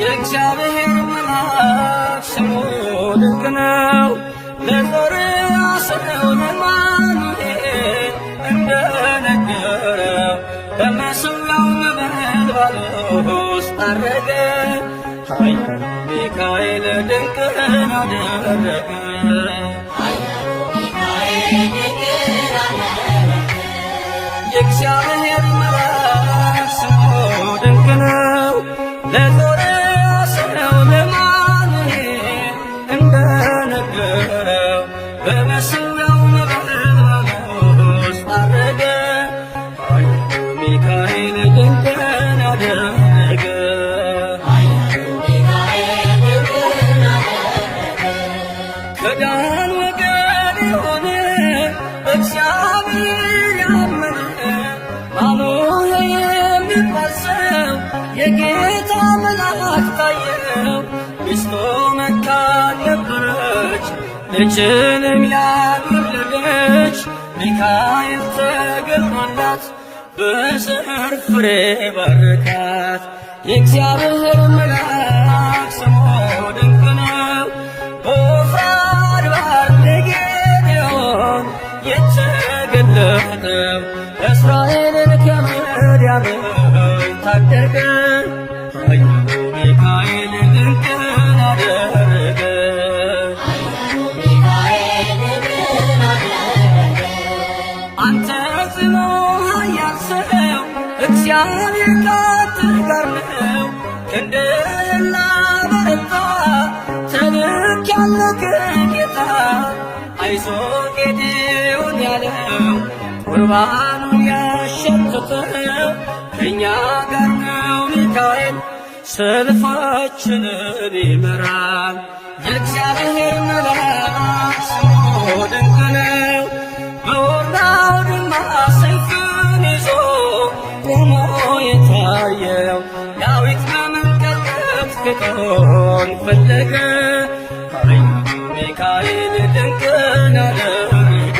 የእግዚአብሔር መልአክ ስሙ ድንቅ ነው። ለጦር አስረው ለማኑኤል እንደነገረው በመሠዊያው ነበልባል ውስጥ ዐረገ። ኃያሉ ሚካኤል ድንቅን አደረገ። የእግዚአብሔር መልአክ ስሙ ድንቅ ነው። ለጦር አስረው ለማኑኤል እንደነገረው በመሠዊያው ነበልባል ውስጥ ዐረገ። ኃያሉ ሚካኤል ድንቅን አደረገ። ከዳን ወገን የሆነ በእግዚአብሔር ያመነ ማኑሄ የሚባል ሰው የጌታ መልአክ ታየው። ሚስቱ መካን ነበረች፣ ልጅንም ያልወለደች። ሚካኤል ተገልጦላት በዘር ፍሬ ባረካት። የእግዚአብሔር መልአክ ስሙ ድንቅ ነው። በዖፍራ አድባር ለጌዴዎን የተገለጠው እስራኤልን ከምድያም ታደገ። ኃያሉ ሚካኤል ድንቅን አደረገ። አንተ ጽኑ ኃያል ሰው እግዚአብሔር ካንተ ጋር ነው። ክንድህን ላበረታ ተልኬአለሁ ከጌታ። አይዞህ ጌዴዎን ያለው ቁርባኑን ያሸተተው ከእኛ ጋር ነው ሚካኤል ሰልፋችንን ይመራል። የእግዚአብሔር መልአክ ስሙ ድንቅ ነው። በወርዳው ድማ ሰይፉን ይዞ ቆሞ የታየው ዳዊት በመንቀጥቀጥ ፍቅሩን ፈለገ። ኃያሉ ሚካኤል ድንቅን አደረገ።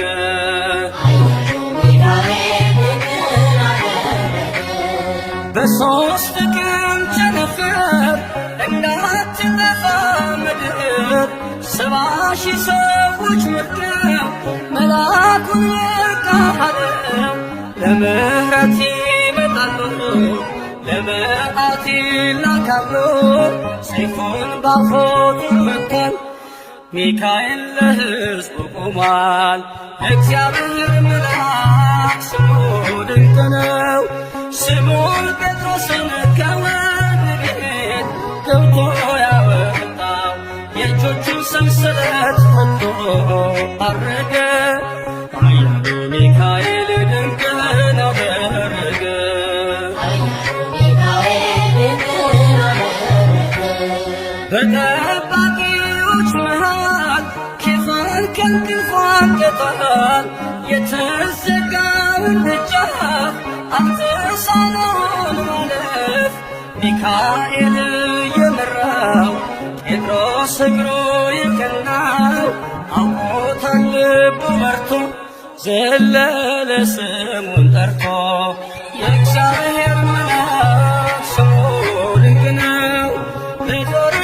በሦስት ቀን ቸነፈር እንዳትጠፋ ምድር 70,000 ሰዎች ወድቀው መልአኩን ወርቃለው። ለምሕረት ይመጣሉ፣ ለመዓት ይላካሉ። ሰይፉን ባፎቱ መቷል፣ ሚካኤል ለሕዝቡ ቆሟል። እግዚአብሔር መልአክ ስሙ ድንቅ ነው። ስምዖን ጴጥሮስን ከወህኒ ቤት ገብቶ ያወጣው የእጆቹን ሰንሰለት ፈቶ ዐረገ። ኃያሉ ሚካኤል ድንቅን አደረገ። በጠባቂዎች መሃል ኬፋን ከእንቅልፉ አንቅቶታል። የተዘጋውን ደጃፍ አልተሳነውም ማለፍ። ሚካኤል የመራው ጴጥሮስ እግሩ የቀናው አውቆታል ልቡ በርቶ ዘለለ ስሙን ጠርቶ። የእግዚአብሔር መልአክ ስሙ ድንቅ ነው። ለጦር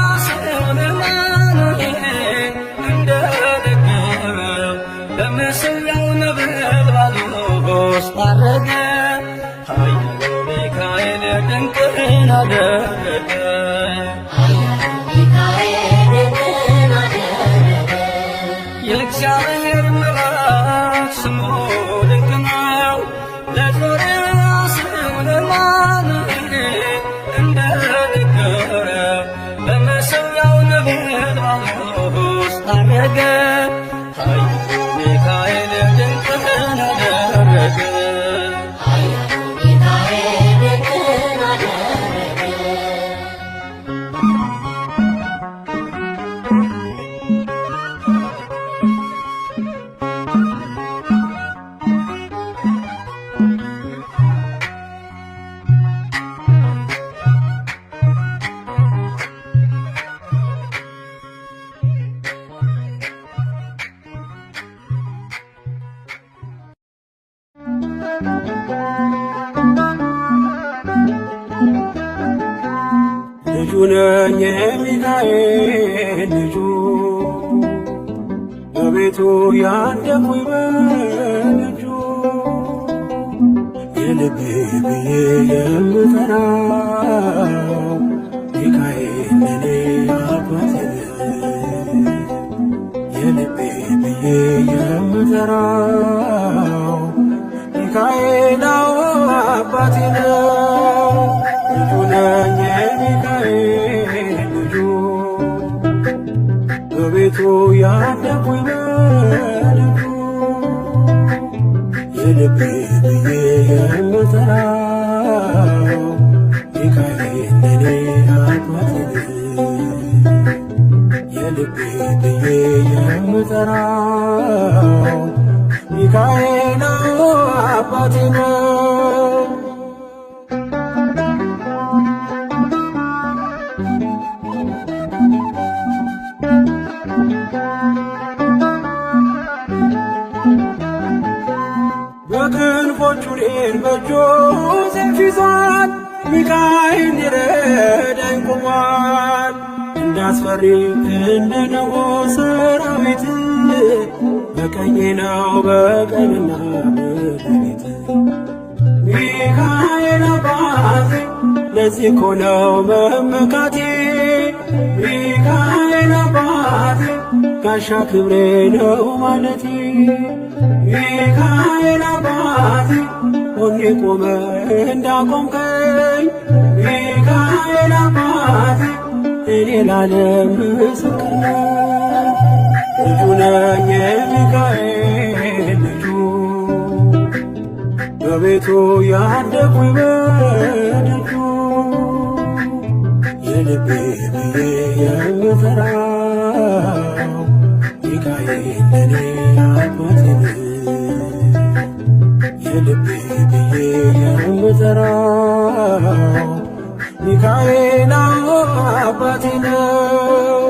አስረው ለማኑኤል እንደነገረው በመሠዊያው ነበልባል ውስጥ ዐረገ። ኃያሉ ሚካኤል ድንቅን አደረገ። የእግዚአብሔር መልአክ ስሙ ድንቅ ነው። ለጦር አስረው ለማኑኤል እንደነገረው በመሠዊያው ነበልባል ውስጥ ዐረገ። ኃያሉ ሚካኤል ድንቅን አደረገ። ልጁ ነኝ የሚካኤል ልጁ በቤቱ ያደኩኝ በልጁ የልቤ ብዬ የምጠራው ሚካኤል ለኔ አባቴ የልቤ ብዬ የምጠራው ሚካኤል አባቴ ነው። ልጁ ነኝ የሚካኤል ልጁ በቤቱ ያደኩኝ በልጁ የልቤ ብዬ የምጠራው ሚካኤል ለኔ አባቴ የልቤ ብዬ የምጠራው ሚካኤል አባቴ ነው። በክንፎቹ እኔን በእጁ ሰይፍ ይዟል ሚካኤል ሊረዳኝ ቆሟል። እንዳስፈሪ እንደ ንጉሥ ሰራዊት በቀኜ ነው በቀንና በሌሊት ሚካኤል አባቴ ለዚህ እኮ ነው መመካቴ ሚካኤል አባቴ ጋሻ ክብሬ ነው ማለቴ ሚካኤል አባቴ ሆኜ ቆመ እንዳቆምከኝ ሚካኤል አባቴ እኔ ላለም ምስክር ነኝ። ልጁ ነኝ የሚካኤል ልጁ በቤቱ ያደኩኝ በልጁ የልቤ ብዬ የምጠራው ሚካኤል ለኔ አባቴ የልቤ ብዬ የምጠራው ሚካኤል አባቴ ነው።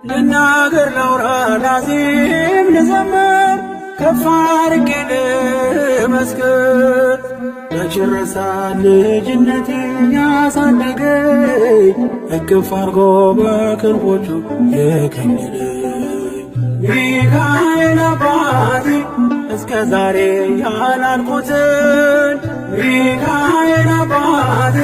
ልናገር ላውራ ላዜም ልዘምር ከፍ አድርጌ ልመስክር መች ረሳል ልጅነቴ ያሳደገኝ እቅፍ አርጎ በክንፎቹ የከለለኝ ሚካኤል አባቴ እስከ ዛሬ ያላልኩትን ሚካኤል አባቴ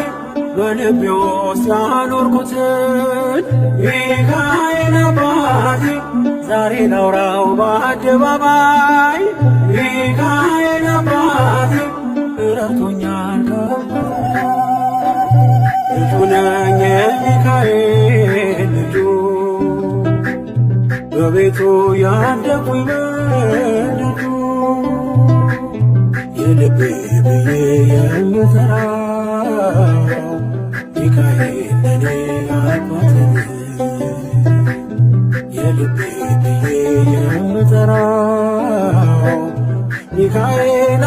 በልቤ ውስጥ ያኖርኩትን ሚካኤል አባቴ ዛሬ ላውራው በአደባባይ ሚካኤል አባቴ ረድቶኛል ልጁ ነኝ የሚካኤል ልጁ በቤቱ ያደኩኝ በልጁ የልቤ ብዬ የምጠራው ሚካኤል ለኔ አባቴ የልቤ ብዬ የምጠራው ሚካኤል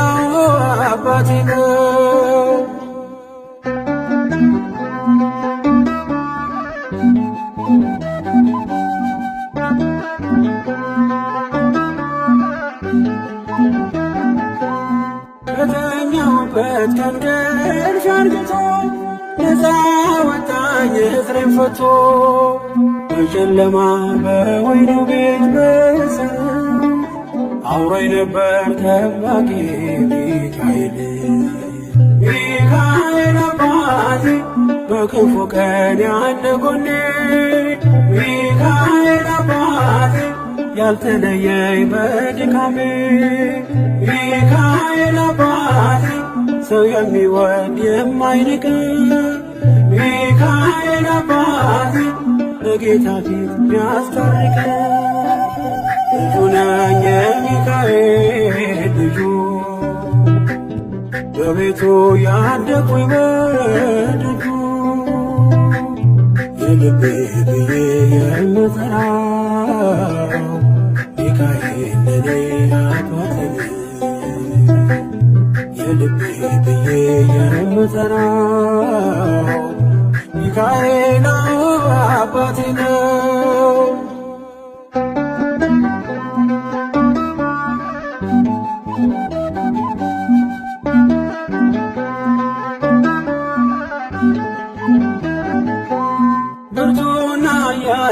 አባቴ ነው። ከተኛሁበት ከእንቅልፍ አንግቶ ነፃ ወጣኝ እግሬን ፈቶ በጨለማ በወይኑ ቤት በእስር አውሮኝ ነበር ጠባቂ ሚካኤል ሚካኤል አባቴ በክፉ ቀን ያለ ጎኔ ሚካኤል አባቴ ያልተለየኝ በድካሜ ሚካኤል አባቴ ሰው የሚወድ የማይንቅ ሚካኤል አባቴ በጌታ ፊት ሚያስታርቅ ልጁ ነኝ የሚካኤል ልጁ በቤቱ ያደኩኝ በልጁ የልቤ ብዬ የምጠራው ሚካኤል ለኔ አባቴ የልቤ ብዬ የምጠራው ሚካኤል አባቴ ነው።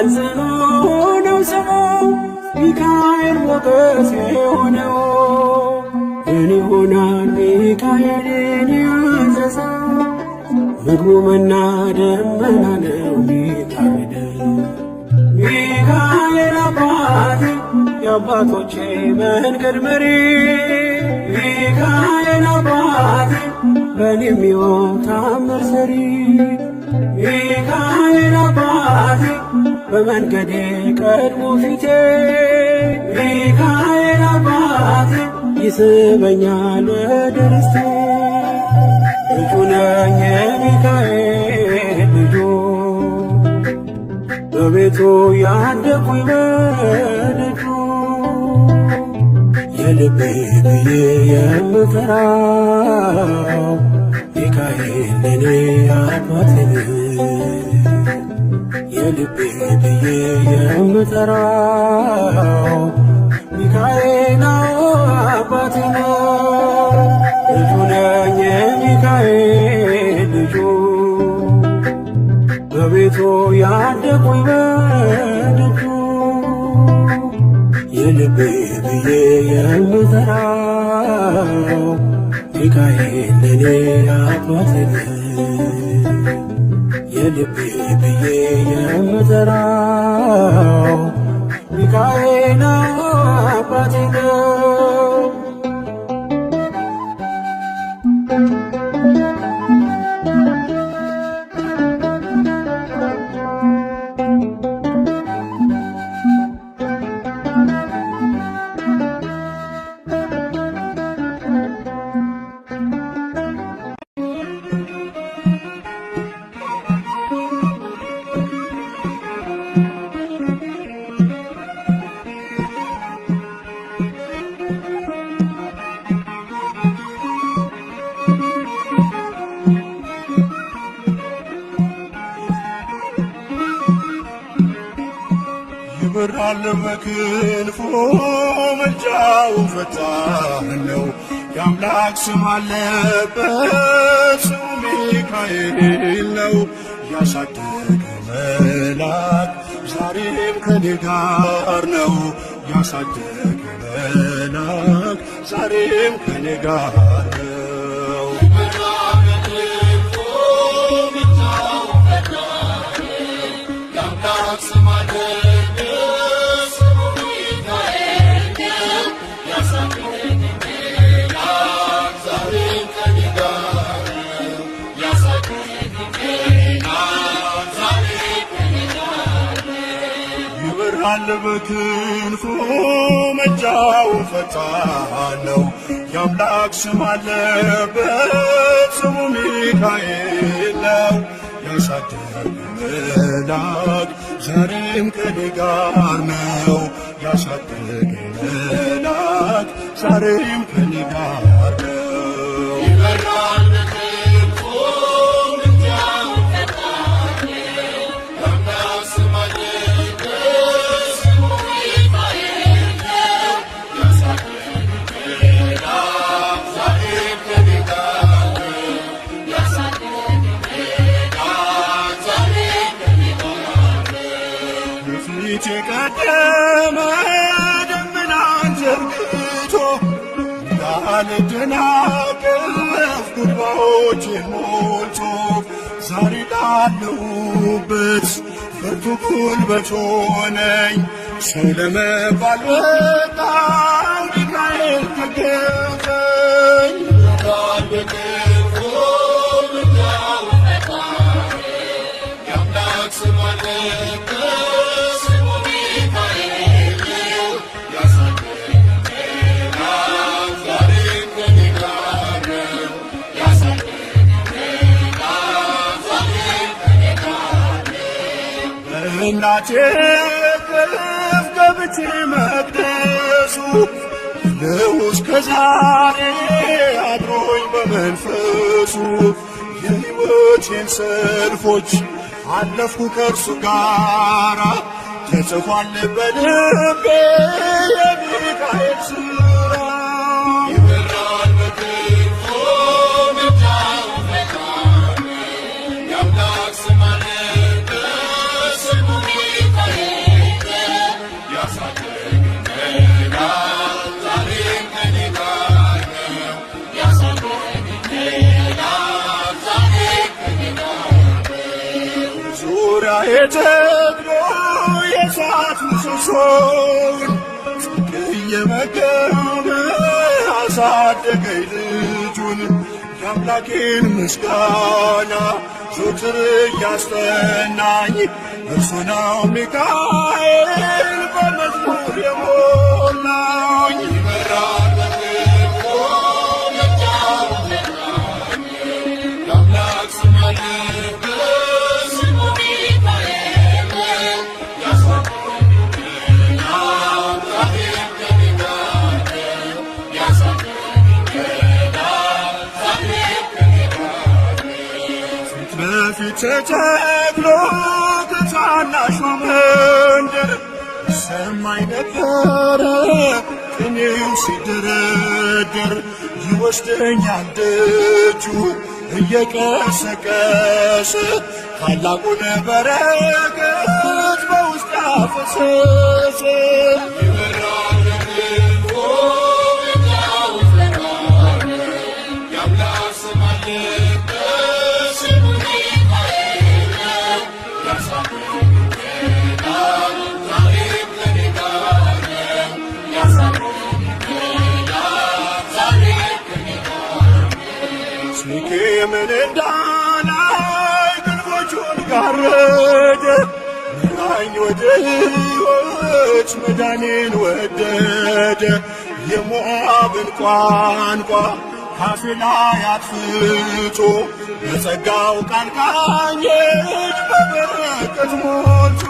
ኃያል ጽኑ ነው ስሙ ሚካኤል ሞገስ የሆነው ምን ይሆናል ሚካኤልን ያዘዘው ምግቡ መና ደመና ነው ሚታረደው ሚካኤል አባቴ የአባቶቼ መንገድ መሪ ሚካኤል አባቴ በኔ የሚሆን ታምር ሰሪ ሚካኤል አባቴ በመንገዴ ቀድሞ ፊቴ ሚካኤል አባቴ ይስበኛል ወደ ርስቴ ልጁ ነኝ የሚካኤል ልጁ በቤቱ ያደኩኝ በደጁ የልቤ ብዬ የምጠራው ሚካኤል ለኔ አባቴ የልቤ ብዬ የምጠራው ሚካኤል አባቴ ነው ልጁ ነኝ የሚካኤል ልጁ በቤቱ ያደኩኝ በደጁ የልቤ ብዬ የምጠራው ሚካኤል ለኔ አባቴ የልቤ ብዬ የምጠራው ሚካኤል አባቴ ነው። ይበራል በክንፉ ምልጃው ፈጣን ነው የአምላክ ስም አለበት ስሙ ሚካኤል ነው ያሳደገ መልአክ ዛሬም ከኔ ጋር ነው ያሳደገ መልአክ ዛሬም ከኔ ጋር ነው ይበራል በክንፉ ምልጃው ፈጣን ነው የአምላክ ስም አለበት ስሙ ሚካኤል ነው ያሳደገ መልአክ ዛሬም ከኔ ጋር ነው ያሳደገ መልአክ ዛሬም ከኔ ጋር ነው ይበራል በክንፉ ምልጃው ፈጣን ነው የአምላክ ስም አለበት ስሙ ሚካኤል ነው ያሳደገ መልአክ ዛሬም ከኔ ጋር ነው ያሳደገ መልአክ ዛሬም ከኔ ጋር ነው በፊቴ ቀደመ ደመናን ዘርግቶ እንዳልደናቀፍ ጉድባዎቼን ሞልቶ ዛሬ ላለሁበት ብርቱ ጉልበት ሆነኝ ሰው ለመባል በቃኝ ሚካኤል ተገኘኝ ይበራል በክንፉ ምልጃው ፈጣን የአምላክ ስም አለበት ስሙ ሚካኤል ነው ያሳደገ መልአክ ዛሬም ከኔ ጋር ነው ያሳደገ መልአክ ዛሬም ከኔ ጋር ነው በእናቴ እቅፍ ገብቼ መቅደሱ ነው እስከ ዛሬ አድሮኝ በመንፈሱ የሕይወቴን ሰልፎች አለፍኩ ከእርሱ ጋራ ተጽፏል በልቤ የሚካኤል ሥራ ይበራል በክንፉ ምልጃው ፈጣን ነው የአምላክ ስም አለበት ስሙ ሚካኤል ተክሎ የእሳት ምሰሶውን ጽድቅ እየመገበ አሳደገኝ ልጁን የአምላኬን ምስጋና ዘወትር እያስጠናኝ እርሱ ነው ሚካኤል በመዝሙር የሞላኝ። በፊት ተተክሎ ከታናሿ መንደር ሰማይ ነበረ ቅኔው ሲደረደር ይወስደኛል ደጁ እየቀሰቀሰ ታላቁን በረከት በውስጥ አፈሰሰ። ምን እንዳላይ ክንፎቹን ጋረደ መራኝ ወደ ሕይወት መዳኔን ወደደ። የሞዓብን ቋንቋ ካፌ ላይ አጥፍቶ በጸጋው ቃል ቃኘኝ በበረከት ሞልቶ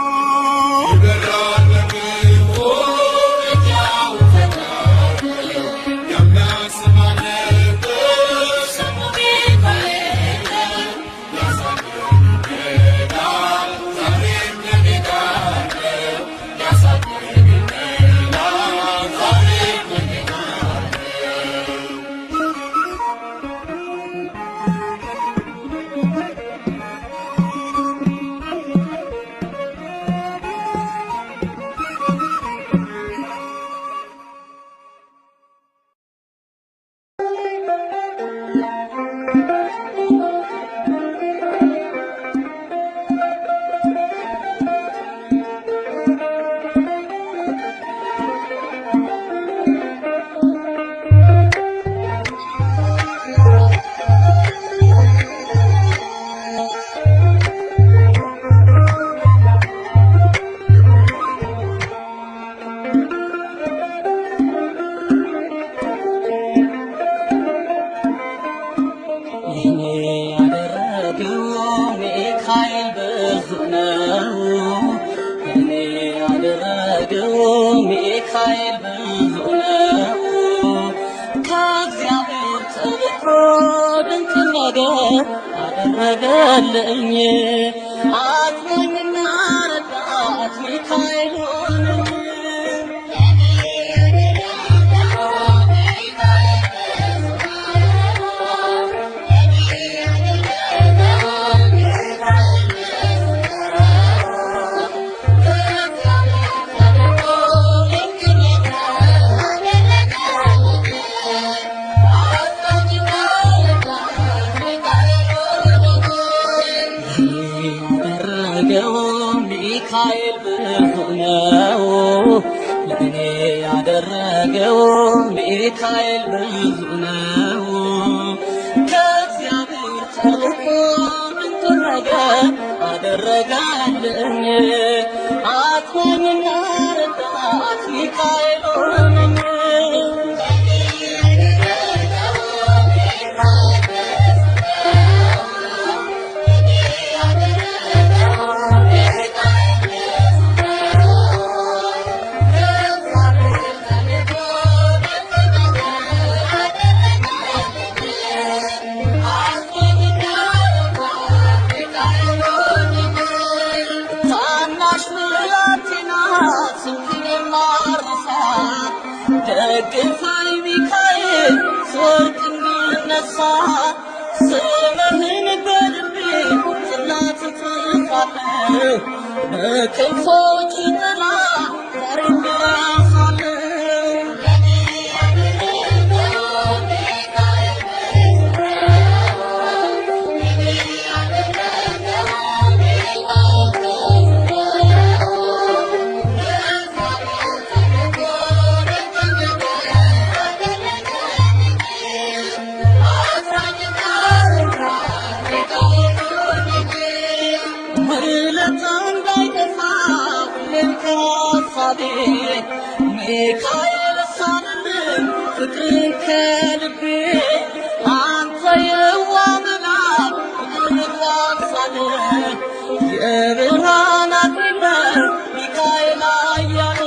ሚካኤል ብዙ ነው ከእግዚአብሔር ተልኮ ድንቅ ነገር አደረገልኝ። አጽናኝና ረዳት ሚካኤል ሆነኝ። ሚካኤል ብዙ ነው ለእኔ ያደረገው ሚካኤል ብዙ ነው ከእግዚአብሔር ተልኮ ድንቅ ነገር አደረገልኝ። አጽናኝና ረዳት ሚካኤል ሆነኝ። ደግፋይ ሚካኤል ስወድቅ እንድነሳ ስምህን በልቤ ጽላት እጽፋለሁ በክንፎች ጥላ ዛሬም እደርሳለሁ። ሐሳቤ ሚካኤል ሳልልም ፍቅርን ከልቤ አንተ የዋህ መልአክ ልግባን ሳልል የብርሃናት ነህ ሚካኤል ኃያል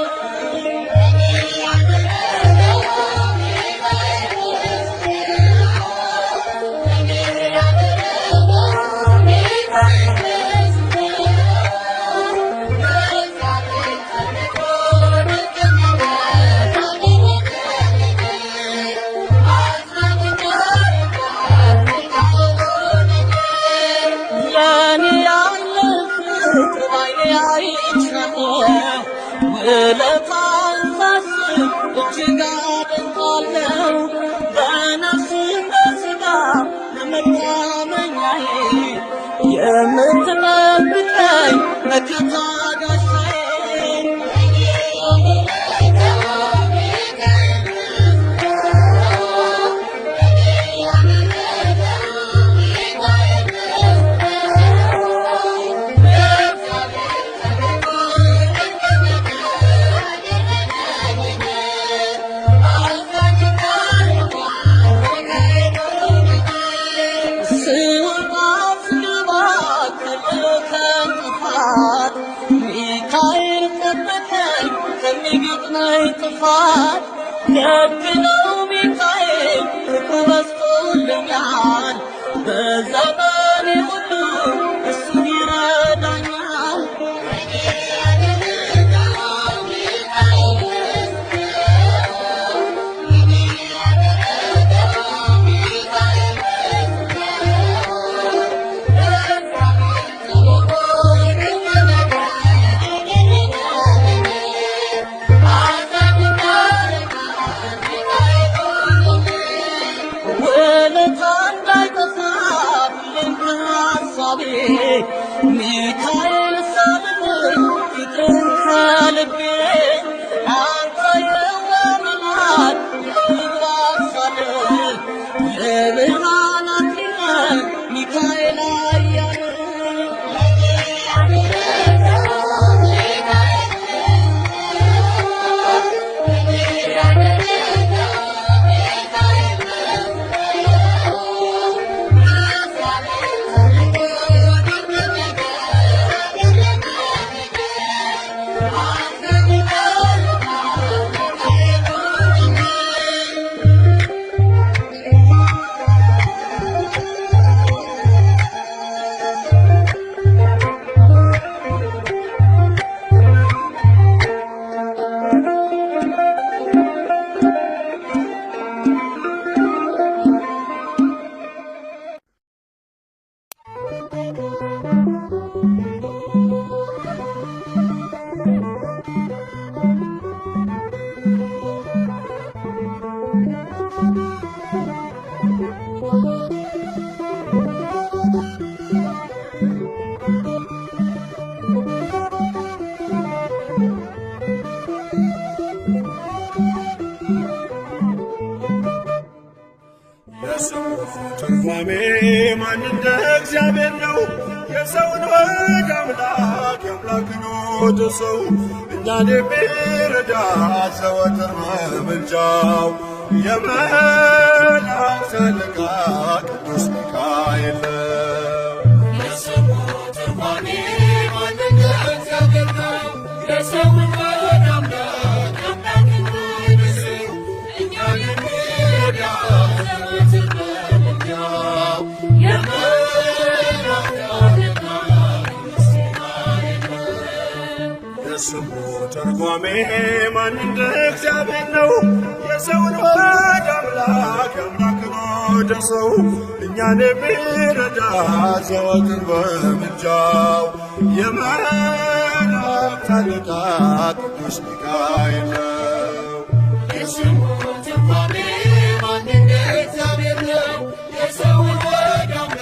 ውለታህን ሳስብ እጅግ አደንቃለሁ በነፍስም በሥጋ መታመኛዬ የምትጠብቀኝ መከታ ጋሻዬ ሚካኤል ጠበቀኝ ከሚገጥመኝ ጥፋት ደግ ነው ሚካኤል ፍቅሩ በዝቶልኛል በዘመኔ ሁሉ እሱ ይረዳኛል ሚካኤል ሳልል ፍቅርን ከልቤ አንተ የዋህ መልአክ ልግባን ሳልል የብርሃናት ነህ ሚካኤል ኃያል ትርጓሜ ማን እንደ እግዚአብሔር ነው የሰውን ወግ አምላክ የአምላክን ወደ ሰው እኛን የሚረዳ ዘወትር በምልጃው የመላእክት አለቃ ቅዱስ ሚካኤል ነው። የስሙ ትርጓሜ ማን እንደ እግዚአብሔር ነው የሰውን ወግ አምላክ የአምላክን ወደ ሰው እኛን የሚረዳ ዘወትር በምልጃው የመላእክት አለቃ ቅዱስ ሚካኤል ነው። የስሙ ትርጓሜ ማን እንደ እግዚአብሔር ነው የሰውን ወግ አምላክ የአምላክን ወደ ሰው እኛን የሚረዳ ዘወትር በምልጃው የመላእክት አለቃ ቅዱስ ሚካኤል ነው። የስሙ ትርጓሜ ማን እንደ እግዚአብሔር ነው የሰውን ወግ አምላክ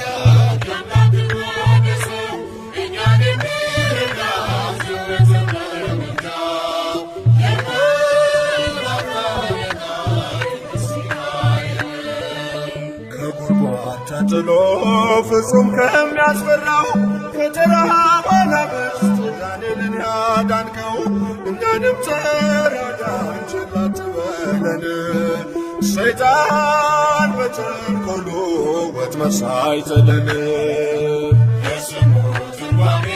የአምላክን ወደ ሰው እኛን የሚረዳ ዘወትር በምልጃው የመላእክት አለቃ ቅዱስ ሚካኤል ነው። ከጉድጓድ ተጥሎ ፍጹም ከሚያስፈራው ከተራራ አናብስት ዳንኤልን ያዳንከው እኛንም ተራዳን ችላ አትበለን። ሰይጣን በተንኰሉ ወጥመድ ሳይጥለን የስሙ ትርጓሜ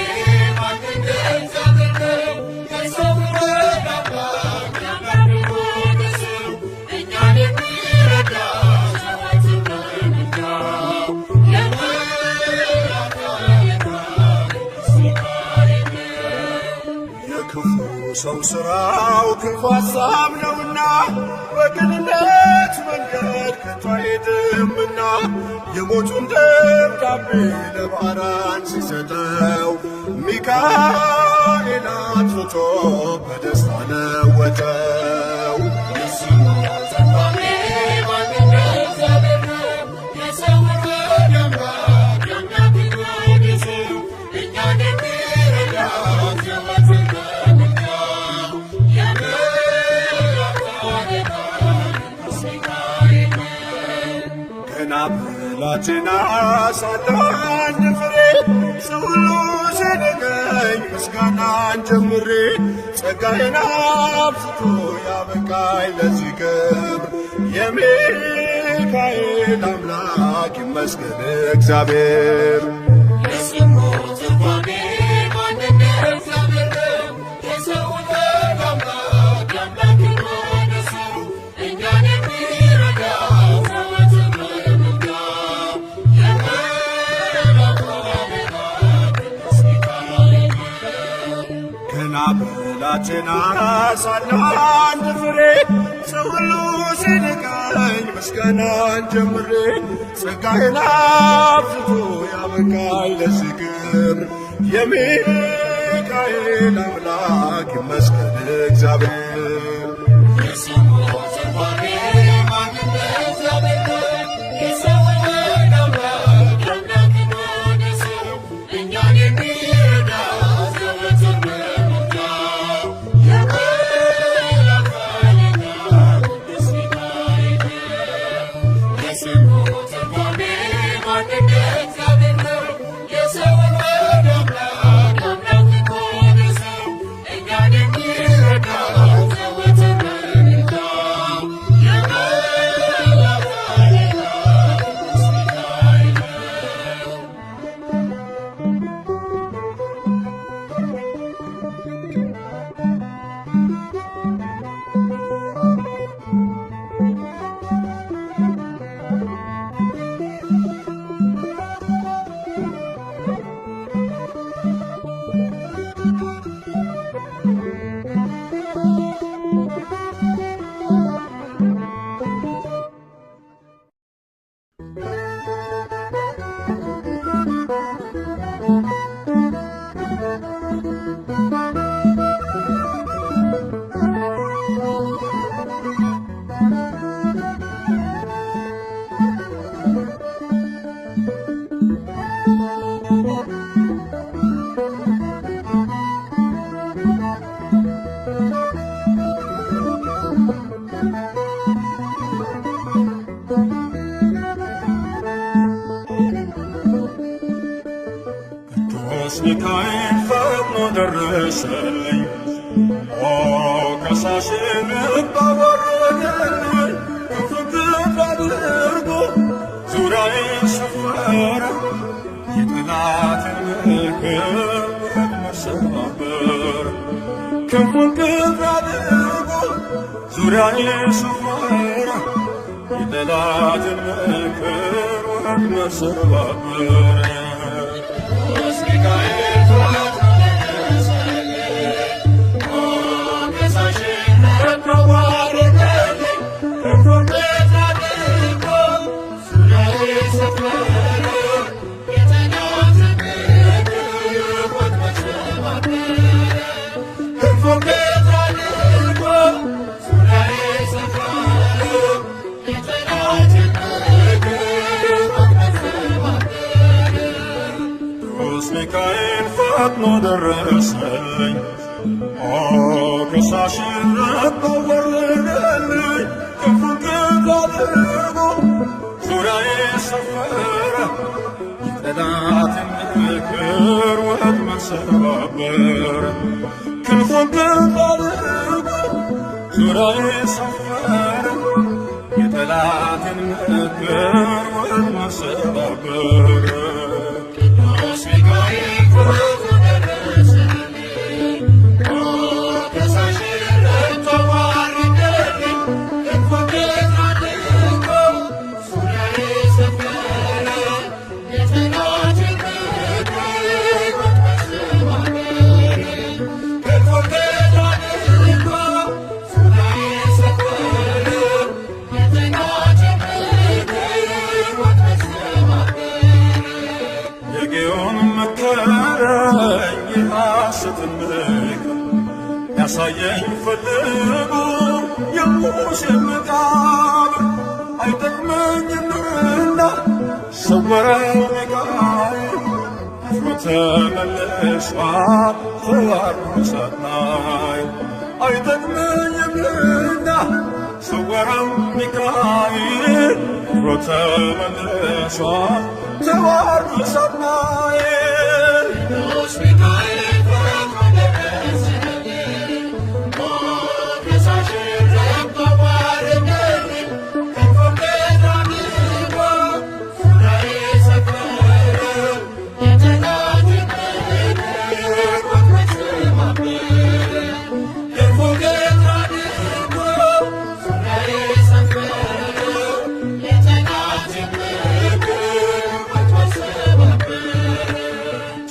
ማን እንደ እግዚአብሔር ነው። የሰው ወደ አምላክ ያመልኩ ሰው እኛን የሚረዳ ዘወትር በምልጃው የክፉ ሰው ሥራው ክፉ ሐሳብ ነውና በቅንነት መንገድ ከቶ አይሄድምና የሞቱን ደብዳቤ ለባራን ሲሰጠው ሚካኤል አጥፍቶ በደስታ ለወጠው። የስሙ ትርጓሜ ማን እንደ እግዚአብሔር ነው። የሰው ወደ አምላክ ያመልኩ ሰው እኛን የሚረዳ ዘወትር በምልጃው ገና ብላቴና ሳለሁ አንድ ፍሬ ሰው ሁሉ ሲንቀኝ ምስጋናን ጀምሬ ጸጋዬን አብዝቶ ያበቃኝ ለዚህ ክብር የሚካኤል አምላክ ይመስገን እግዚአብሔር። የስሙ ትርጓሜ ማን እንደ እግዚአብሔር ነው። የሰው ወደ አምላክ ያመልኩ ሰው እኛን የሚረዳ ዘወትር በምልጃው ገና ብላቴና ሳለሁ አንድ ፍሬ ሰው ሁሉ ሲንቀኝ ምስጋናን ጀምሬ ጸጋዬን አብዝቶ ያበቃኝ ለዚህ ክብር የሚካኤል አምላክ ይመስገን እግዚአብሔር። የስሙ ትርጓሜ ማን እንደ እግዚአብሔር ነው። የሰው ወደ አምላክ ያመልኩ ሰው እኛን የሚረዳ ዘወትር በምልጃው የስሙ ትርጓሜ ማን እንደ እግዚአብሔር ነው። የሰው ወደ አምላክ ያመልኩ ሰው እኛን የሚረዳ ዘወትር በምልጃው ቅዱስ ሚካኤል ፈጥኖ ደረሰልኝ ከሳሽን ባወረደልኝ ከፍቅር አድርጎ ዙሪያዬን ሰፈረ የጠላትን ምክር መሰባበር ክንፉን ቅፍ አድርጎ ዙሪያዬን ሰፈረ የጠላትን ምክር መሰባበር ቅዱስ ሚካኤል ፈጥኖ ደረሰልኝ ከሳሽን ባወረደልኝ ከፍቅር አድርጎ ዙሪያዬን ሰፈረ የጠላትን ምክር መሰባበር ክንፉን ቅፍ አድርጎ ዙሪያዬን ሰፈረ የጠላትን ቅዱስ ሚካኤል ፈጥኖ ደረሰልኝ ከሳሽን ባወረደልኝ ከፍቅር አድርጎ ዙሪያዬን ሰፈረ የጠላትን ምክር ወጥመድ ሰባበር ክንፉን ክንፍ አድርጎ ዙሪያዬ ሰፈረ የጠላትን ምክር ወጥመድ ሰባበረ። ቅዱስ ሚካኤል ክንፉ ደረሰልኝ ከሳሽ ረድቶ አዋረደልኝ። ክንፉን ክንፍ አድርጎ ዙሪያዬ ሰፈረ የጠላትን ምክር ወጥመድ ሰባበረ። ክንፉን ክንፍ አድርጎ ዙሪያዬ ሰፈረ የጠላትን ምክር ወጥመድ ሰባበረ። የጌዮን መከረኝ የሐሰትን ምክር ያሳየኝ ፈልጎ የሙሴን መቃብር አይጠቅመኝምና ሰወረው ሚካኤል አፍሮ ተመልሷል ተዋርዶ ሳናየው። አይጠቅመኝምና ሰወረው ሚካኤል አፍሮ ተመልሷል ተዋርዶ ሳናየው። ቅዱስ ሚካኤል ክንፉ ደረሰልኝ ከሳሽ ረድቶ አዋረደልኝ። ክንፉን ክንፍ አድርጎ ዙሪያዬ ሰፈረ የጠላትን ምክር ወጥመድ ሰባበረ። ክንፉን ክንፍ አድርጎ ዙሪያዬ ሰፈረ የጠላትን ምክር ወጥመድ ሰባበረ።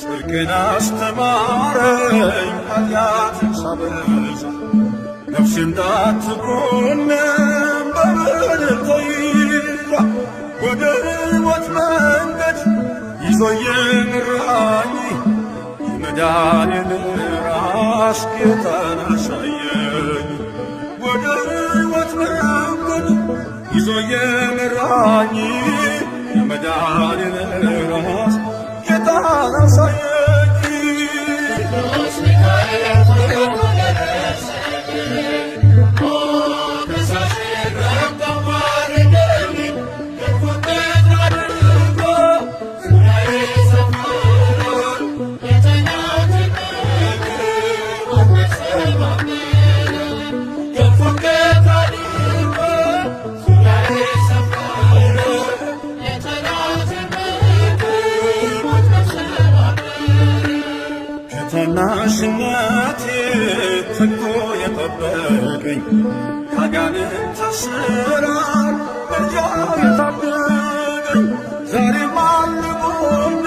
ጽድቅን አስተማረኝ ኃጢአትን ሳበዛ ነፍሴ እንዳትኮነን በበደል ተይዛ። ወደ ሕይወት መንገድ ይዞ የመራኝ የመዳኔን ራስ ጌታን አሳየኝ። ወደ ሕይወት መንገድ ይዞ የመራኝ የመዳኔን ራስ ጌታን አሳየኝ። ቅዱስ ሚካኤል ክንፉ ደረሰልኝ ከሳሽ ረድቶ አዋረደልኝ። ክንፉን ክንፍ አድርጎ ዙሪያዬ ሰፈረ የጠላትን ምክር ወጥመድ ሰባበረ። ክንፉን ክንፍ አድርጎ ዙሪያዬ ሰፈረ የጠላትን ምክር ወጥመድ ሰባበረ። ከታናሽነቴ ተግቶ የጠበቀኝ ከአጋንንት እስራት በዚያው የታደገኝ ዛሬም አለ ጎኔ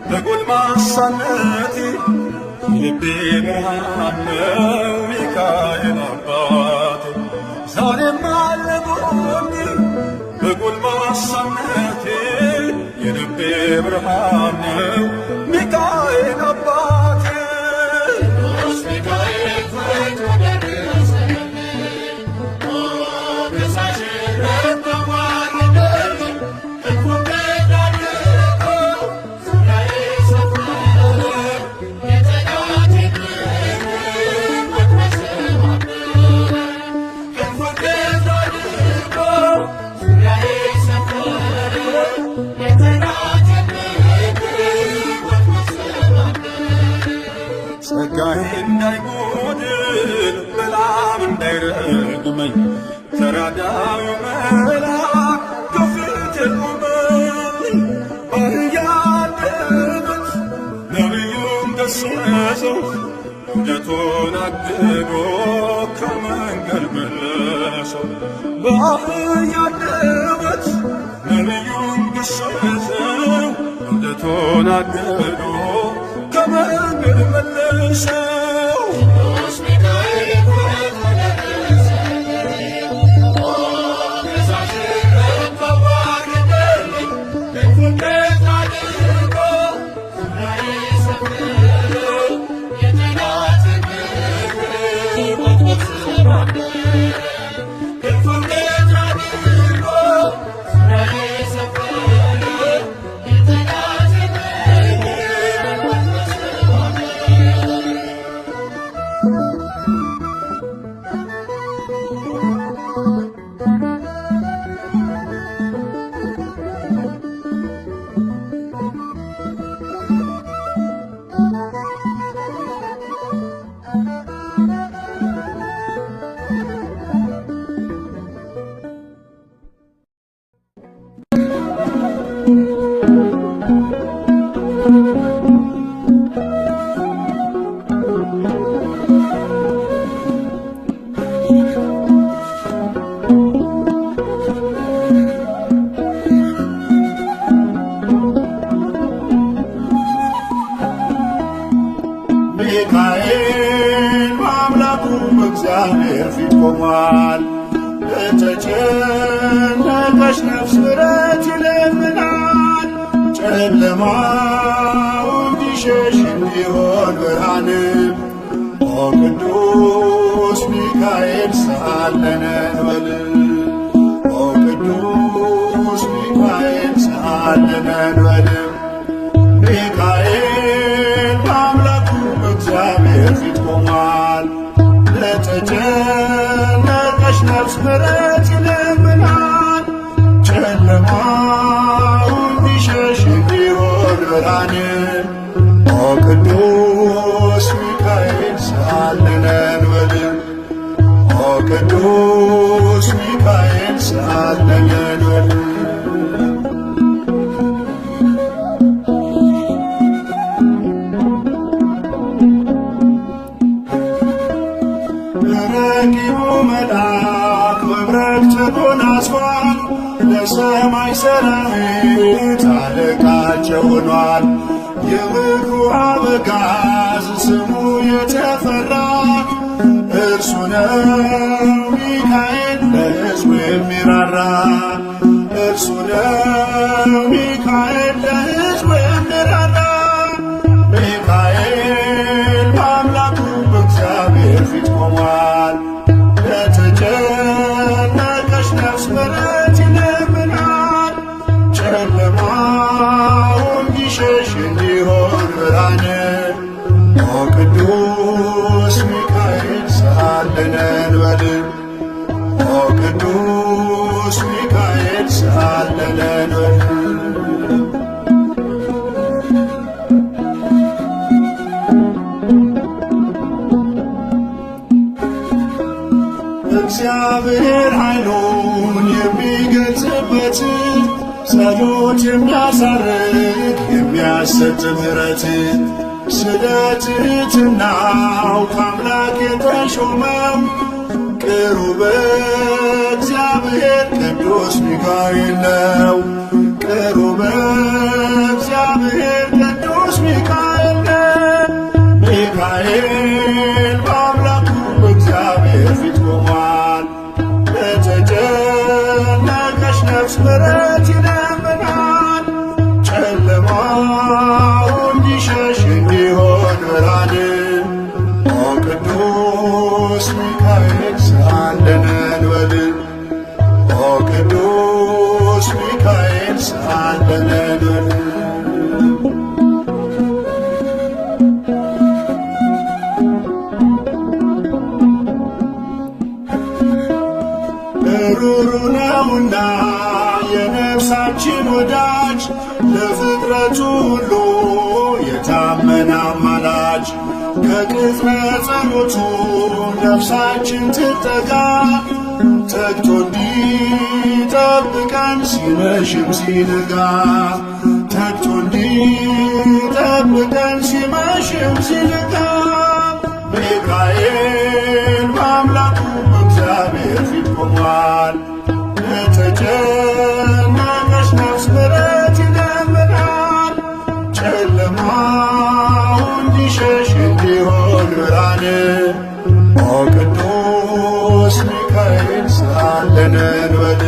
በጎልማሳነቴ የልቤ ብርሃን ነው ሚካኤል አባቴ። ዛሬም አለ ጎኔ በጎልማሳነቴ የልቤ ብርሃን ነው ሚካኤል አባቴ። ቅዱስ ሚካኤል ክንፉ ደረሰልኝ ከሳሽ ረድቶ አዋረደልኝ። ክንፉን ክንፍ አድርጎ ዙሪያዬ ሰፈረ የጠላትን ምክር ወጥመድ ሰባበረ። ክንፉን ክንፍ አድርጎ ዙሪያዬ ሰፈረ የጠላትን ምክር ወጥመድ ሰባበረ። ጸጋዬ እንዳይጎድል በላም እንዳይረግመኝ ተራዳዩ መልአክ ከፊቴ ቆመልኝ። በአህያ አንደበት ነቢዩን ገሠጸው እውነቱን አድጎ ከመንገድ መለሰው። በአህያ አንደበት ነቢዩን ገሠጸው እውነቱን አድጎ ከመንገድ መለሰው። ቅዱስ ሚካኤል ክንፉ ደረሰልኝ ከሳሽ ረድቶ አዋረደልኝ። ክንፉን ክንፍ አድርጎ ዙሪያዬ ሰፈረ የጠላትን ምክር ወጥመድ ሰባበረ። ክንፉን ክንፍ አድርጎ ዙሪያዬ ሰፈረ የጠላትን ምክር ወጥመድ ሰባበረ። በእግዚአብሔር ፊት ቆሟል። ለተጨነቀች ነፍስ ምሕረት ይለምናል። ጨለማው እንዲሸሽ እንዲሆን ብርሃንም ኦ ቅዱስ ሚካኤል ሰአለነ እንበል። ኦ ቅዱስ ሚካኤል ሰአለነ እንበል። ሚካኤል በአምላኩ በእግዚአብሔር ፊት ቆሟል። ለተጨነቀች ነፍስ ምሕረት ይለምናል። ጨለማው እንዲሸሽ እንዲሆን ብርሃንም ኦ ቅዱስ ሚካኤል ሰአለነ እንበል። ኦ ቅዱስ ሚካኤል ሰአለነ እንበል። ረቂቁ መልአክ መብረቅ ተጎናጽፏል። ለሰማይ ሰራዊት አለቃቸው ሆኗል። የምድሩ አበጋዝ ስሙ የተፈራ እርሱ ነው ሚካኤል ለሕዝቡ የሚራራ። እርሱ ነው ሚካኤል ለሕዝቡ የሚራራ። ሚካኤል በአምላኩ በእግዚአብሔር ፊት ቆሟል። ለተጨነቀች ነፍስ ምሕረት ይለምናል። ጨለማው እንዲሸሽ እንዲሆን ብርሃንም ኦ ቅዱስ ሚካኤል ሰአለነ እንበል። ኦ ቅዱስ ሚካኤል ሰአለነ እንበል። እግዚአብሔር ኃይሉን የሚገልጽበት ጸሎት የሚያሳርግ የሚያሰጥ ምሕረት ስለ ትሕትናው ከአምላክ የተሾመው ቅሩበ እግዚአብሔር ቅዱስ ሚካኤል ነው። ቅሩበ እግዚአብሔር ቅዱስ ሚካኤል ነው። ሚካኤል በአምላኩ በእግዚአብሔር ፊት ቆሟል። ለተጨነቀች ነፍስ ምሕረት ይለምናል። ጨለማው እንዲሸሽ እንዲሆን ብርሃንም ኦ ቅዱስ ሚካኤል ሰአለነ እንበል። ኦ ቅዱስ ሚካኤል ሰአለነ እንበል። ሩሩ ነውና የነፍሳችን ወዳጅ ለፍጥረቱ ሁሉ የታመነ አማላጅ። ከቅጽበት ጸሎቱ ነፍሳችን ትጠጋ ተግቶ እንዲጠብቀን ሲመሽም ሲነጋ። ተግቶ እንዲጠብቀን ሲመሽም ሲነጋ። ሚካኤል በአምላኩ በእግዚአብሔር ፊት ቆሟል። ለተጨነቀች ነፍስ ምሕረት ይለምናል። ጨለማው እንዲሸሽ እንዲሆን ብርሃንም ኦ ቅዱስ ሚካኤል ሰአለነ እንበል።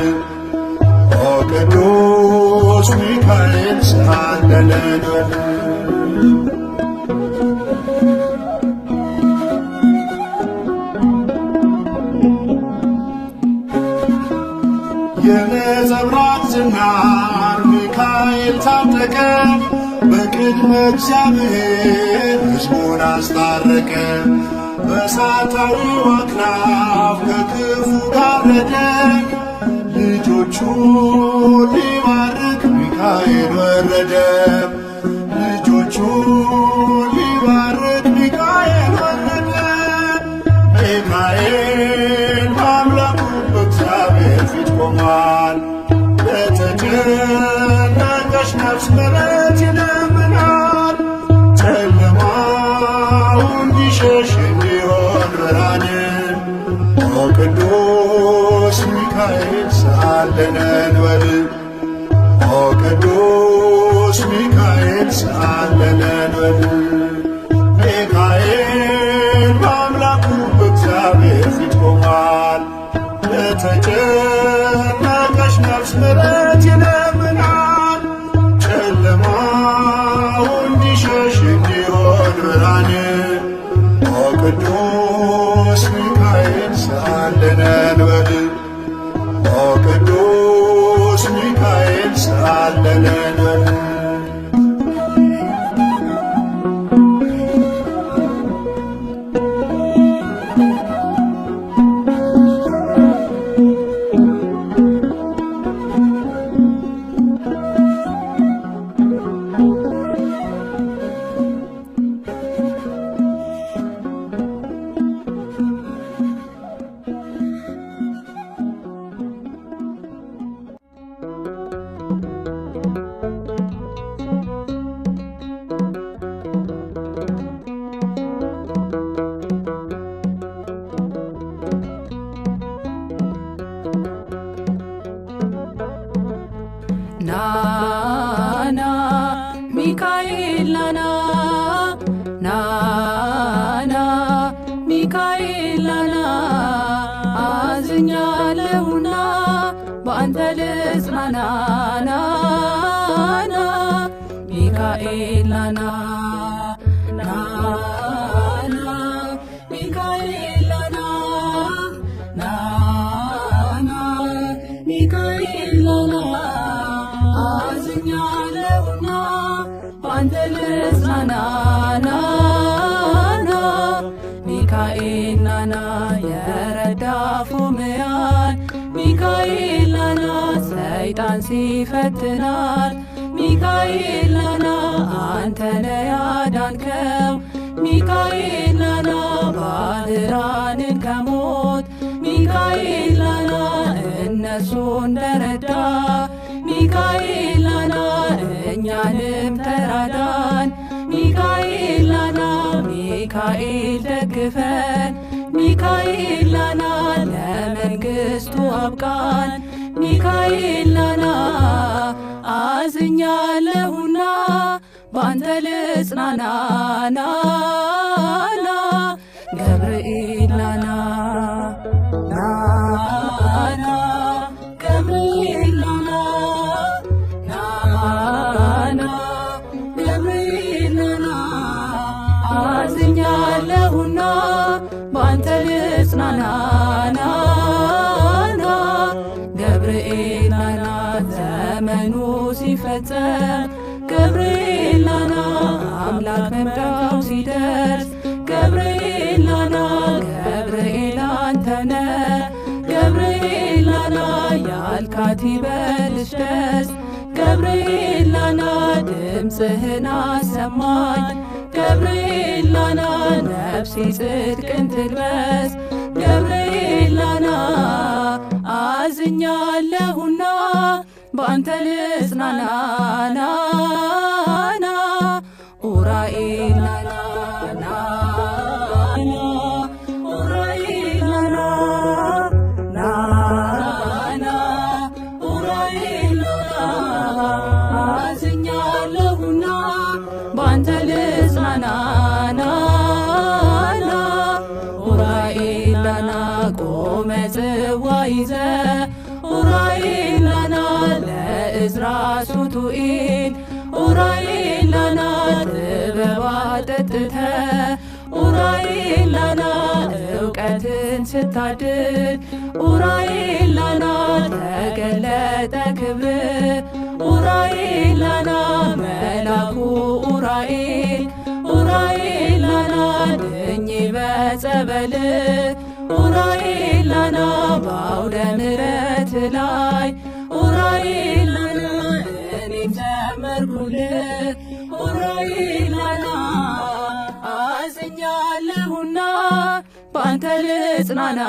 ኦ ቅዱስ ሚካኤል ሰአለነ እንበል። የነጸብራቅ ዝናር ሚካኤል ታጠቀ። በቅድመ እግዚአብሔር ሕዝቡን አስታረቀ። በእሳታዊው አክናፍ ከክፉ ጋረደ። ልጆቹን ሊባርክ ሚካኤል ወረደ። ልጆቹን ሊባርክ ሚካኤል ወረደ። ሚካኤል በአምላኩ በእግዚአብሔር ፊት ቆሟል። ለተጨነቀች ነፍስ ምሕረት ይለምናል። ጨለማው እንዲሸሽ እንዲሆን ብርሃንም ኦ ቅዱስ ሚካኤል ሰአለነ እንበል። ኦ ቅዱስ ሚካኤል ሰአለነ እንበል። ሚካኤል በአምላኩ በእግዚአብሔር ለተጨነቀች ነፍስ ምሕረት ይለምናል። ጨለማው እንዲሸሽ እንዲሆን ብርሃን ኦ ቅዱስ ሚካኤል ሰአለነ እንበል ኦ ቅዱስ ሚካኤል ሰአለነ እንበል ናና ሚካኤል ናና ናና ሚካኤል ናና አዝኛለሁና በአንተ ልጽናና ናና ሚካኤል ናና ናና ሚካኤል ናና ናና ሚካኤል ናና አዝኛለሁና በአንተ ልጽናና ናና ሚካኤል ናና የረዳፉ ምያን ሚካኤል ናና ሰይጣን ሲፈትናት ሚካኤል ናና አንተነ ያዳንከው ሚካኤል ናና ባህራንን ከሞት ሚካኤል ናና እነሱ እንደረዳ ሚካኤል ናና እኛንም ተራዳን ሚካኤል ናና ሚካኤል ደግፈን ሚካኤል ናና ለመንግሥቱ አብቃን ሚካኤል ናና አዝኛለሁና በአንተ ልጽናና ናና ገብርኤል ናና ናና ገብርኤል ናና ናና ገብርኤል ናና አዝኛለሁና በአንተ ልጽናና ናና ገብርኤል ናና ዘመኑ ሲፈጸም ገብርኤል ናና አምላክ መምጫው ሲደርስ ገብርኤል ናና ገብርኤል አንተነ ገብርኤል ናና ያልካት ይበልሽ ደስ ገብርኤል ናና ድምፅህን አሰማኝ ገብርኤል ናና ነፍሴ ጽድቅን ትልበስ ገብርኤል ናና አዝኛለሁና በአንተ ልጽናና ናና ኡራኤል ናና ናና ኡራኤል ናና ናና ኡራኤል ናና አዝኛለሁና በአንተ ልጽናና ናና ኡራኤል ናና ቆመ ጽዋ ይዘ ኡራኤል ናና ለዕዝራ ሱቱኤል ኡራኤል ናና ጥበብ አጠጥተ ኡራኤል ናና እውቀትን ስታድል ኡራኤል ናና ተገለጠ ክብር ኡራኤል ናና መላኩ ኡራኤል ኡራኤል ናና ድኜ በጸበል ኡራኤል ናና በአውደ ምሕረት ላይ ኡራኤል ናና እኔም ዘመርኩልህ ኡራኤል ናና አዝኛለሁና በአንተ ልጽናና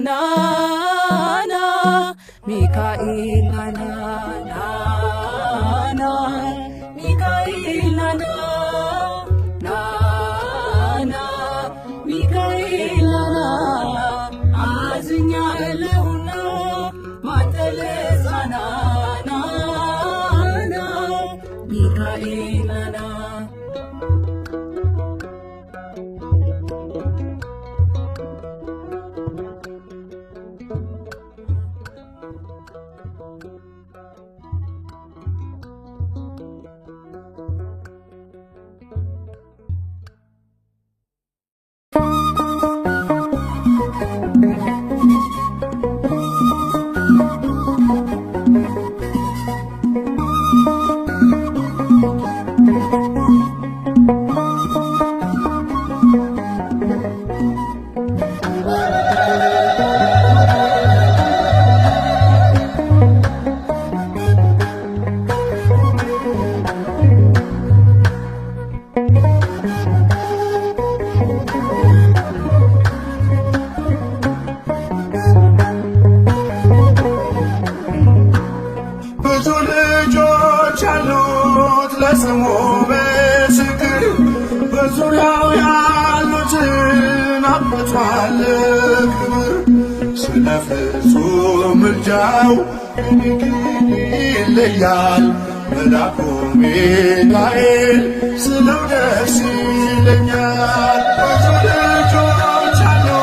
ናና ሚካኤል ናና ናና ሚካኤል ናና ናና ሚካኤል ናና አዝኛለሁና በአንተ ልጽናና ናና ሚካኤል ናና ለስሙ ምስክር በዙሪያው ያሉትን አብቅቷል ክብር። ስለ ፍጹም ምልጃው ይለያል መልአኩ ሚካኤል ስለው ደስ ይለኛል። ብዙ ልጆች አሉት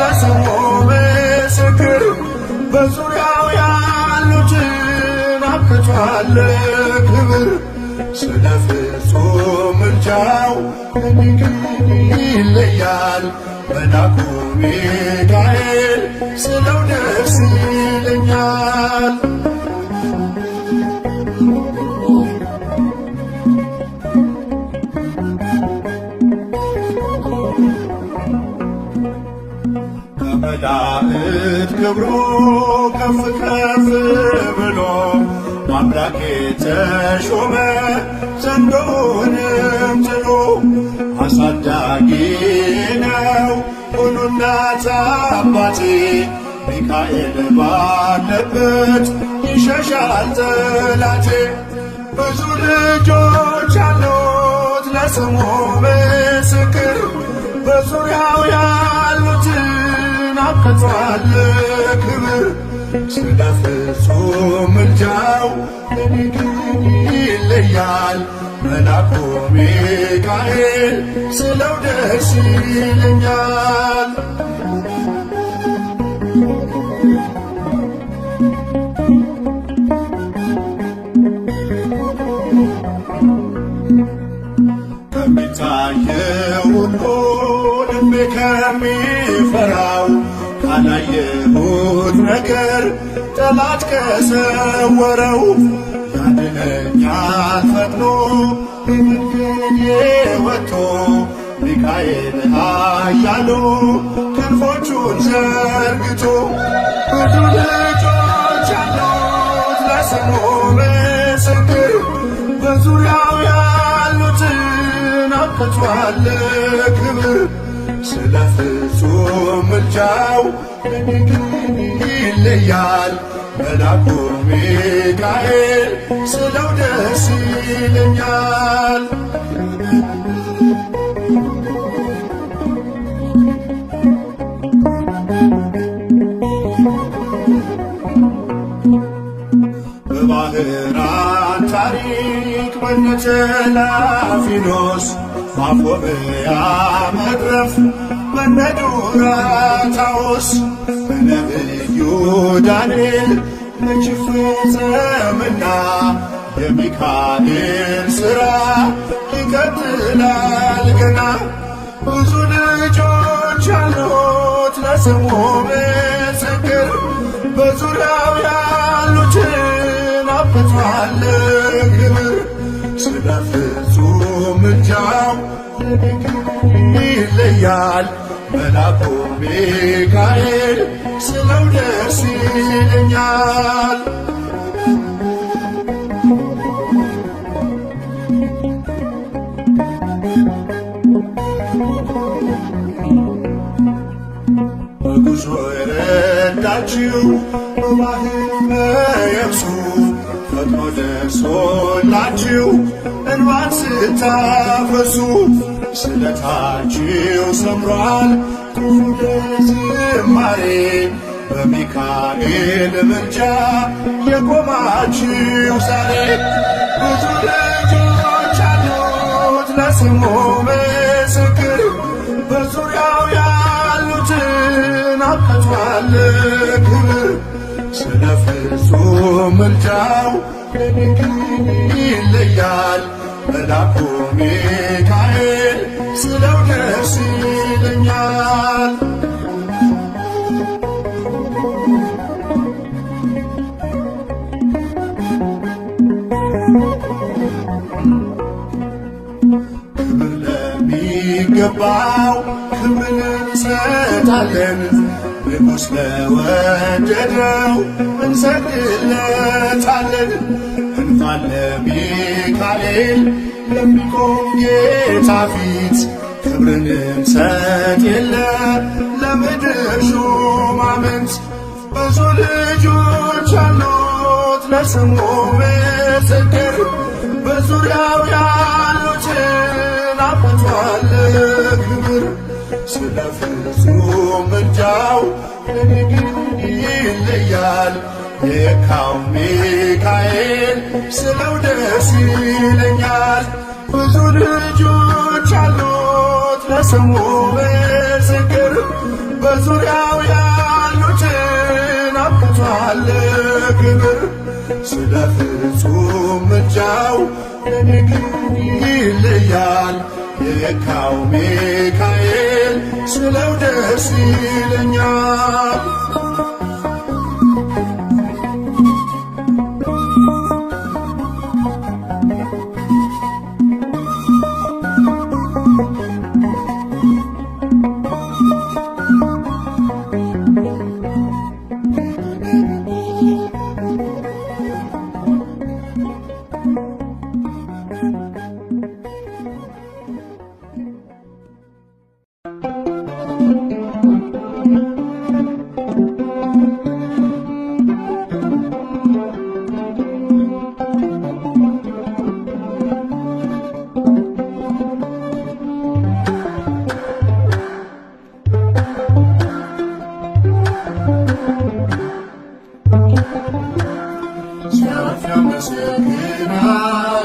ለስሙ ምስክር በዙሪያው ያሉትን አብቅቷል ክብር። ስለ ፍጹም ምልጃው ይለያል መልአኩ ሚካኤል ስለው ደስ ይለኛል። ከመላእክት ክብሩ ከፍ ከፍ ብሎ አምላክ የተሾመ ዘንዶውንም ጥሎ አሳዳጊ ነው ሁሉ እናት አባቴ ሚካኤል ባለበት ይሸሻል ጠላቴ። ብዙ ልጆች አሉት ለስሙ ምስክር በዙሪያው ያሉትን አብቅቷል ክብር። ስለ ፍጹም ምልጃው ይለያል መልአኩ ሚካኤል ስለው ደስ ይለኛል። ከሚታየው ሁሉ ልቤ ከሚፈራው ካላየሁት ነገር ጠላት ከሰወረው ያድነኛል ፈጥኖ በመንገዴ ወጥቶ ሚካኤል ኃያሉ ክንፎቹን ዘርግቶ። ብዙ ልጆች አሉት ለስሙ ምስክር በዙሪያው ያሉትን አብቅቷል ክብር። ስለ ፍጹም ምልጃው ይለያል መልአኩ ሚካኤል ስለው ደስ ይለኛል። በባህራን ታሪክ በነ ተላፊኖስ ማፎብያ መድረፍ በነ ዱራታዎስ በነቢዩ ዳንኤል መች ፈጸምና የሚካኤል ሥራ ይቀጥላል ገና። ብዙ ልጆች አሉት ለስሙ ምስክር በዙሪያው ያሉትን አብቅቷል ክብር። ስለ ፍጹም ምልጃው ይለያል መልአኩ ሚካኤል ስለው ደስ ይለኛል። በጉዞ የረዳችው በባህር በየብሱ ፈጥኖ ደርሶላችሁ እንባን ስታፈሱ ስለታችሁ ሰምሯል ክፉ ዝማሬ በሚካኤል ምልጃ የቆማችሁ ዛሬ። ብዙ ልጆች አሉት ለስሙ ምስክር በዙሪያው ያሉትን አብቅቷል ክብር። ስለ ፍጹም ምልጃው ይለያል መልአኩ ሚካኤል ስለው ደስ ይለኛል። ክብር ለሚገባው ክብርን እንሰጣለን ንጉሥ ለወደደው እንሰግድለታለን። እንኳን ለሚካኤል ለሚቆም ጌታ ፊት ክብርን እንሰጥ የለ ለምድር ሹማምንት። ብዙ ልጆች አሉት ለስሙ ምስክር በዙሪያው ያሉትን አብቅቷል ክብር። ስለ ፍጹም ምልጃው ከኔ ግን ይለያል። የካው ሚካኤል ስለው ደስ ይለኛል። ብዙ ልጆች አሉት ለስሙ ምስክር። በዙሪያው ያሉትን አብቅቷል ክብር። ስለ ፍጹም ምልጃው ከኔ ግን ይለያል። የካው ሚካኤል ስለው ደስ ይለኛል።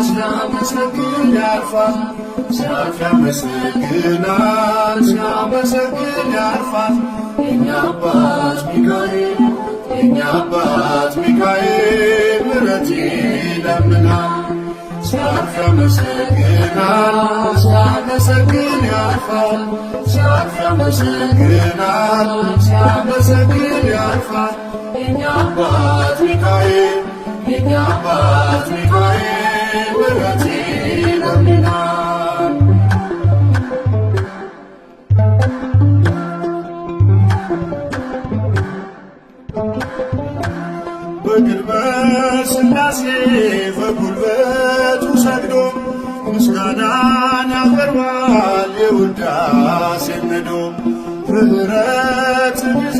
ሲያመሰግን ያልፋል። ሲያመሰግን ያልፋል። የእኛ አባት ሚካኤል የእኛ አባት ሚካኤል ምሕረት ይለምናል። ሲያርፍ ያመሰግናል። ሲያመሰግን ያልፋል። ሲያርፍ ያመሰግናል። ሲያመሰግን ያልፋል። የእኛ አባት ሚካኤል የእኛ አባት ሚካኤል ምሕረት ይለምናል። በቅድመ ሥላሴ በጉልበቱ ሰግዶ ምስጋናን ያቀርባል የውዳሴን ነዶ። ምሕረትን ይዞ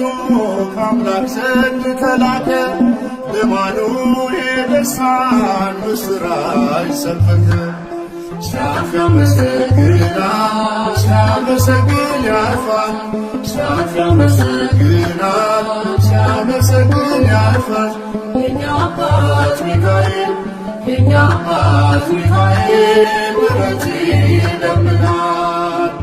ከአምላክ ዘንድ ተላከ ለአማኑኤል ደስታን ምስራች ሰበከ። ሲያርፍ ያመሰግናል። ሲያመሰግን ያልፋል። ሲያርፍ ያመሰግናል። ሲያመሰግን ያልፋል። የእኛ አባት ሚካኤል የእኛ አባት ሚካኤል ምሕረት ይለምናል።